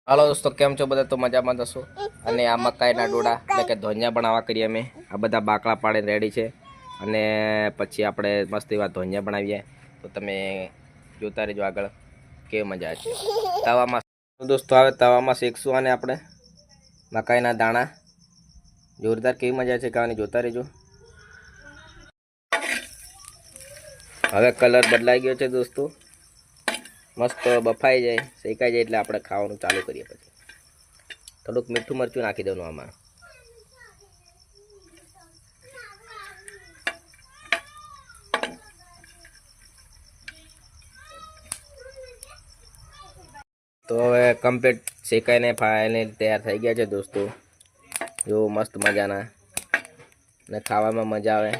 હાલો દોસ્તો, કેમ છો બધા? તો મજામાં જશો. અને આ મકાઈના ડોડા એટલે કે ધોનિયા બનાવવા કરીએ અમે. આ બધા બાકડા પાડીને રેડી છે અને પછી આપણે મસ્ત એવા ધોનિયા બનાવીએ. તો તમે જોતા રહેજો આગળ, કેવી મજા છે. તવામાં દોસ્તો હવે તવામાં શેકશું અને આપણે મકાઈના દાણા જોરદાર કેવી મજા છે ખાવાની, જોતા રહેજો. હવે કલર બદલાઈ ગયો છે દોસ્તો, મસ્ત બફાઈ જાય, શેકાઈ જાય એટલે આપણે ખાવાનું ચાલુ કરીએ. પછી થોડુંક મીઠું મરચું નાખી દેવાનું આમાં. તો હવે કમ્પ્લીટ શેકાઈને ફાઈને તૈયાર થઈ ગયા છે દોસ્તો. જો મસ્ત મજાના ને ખાવામાં મજા આવે.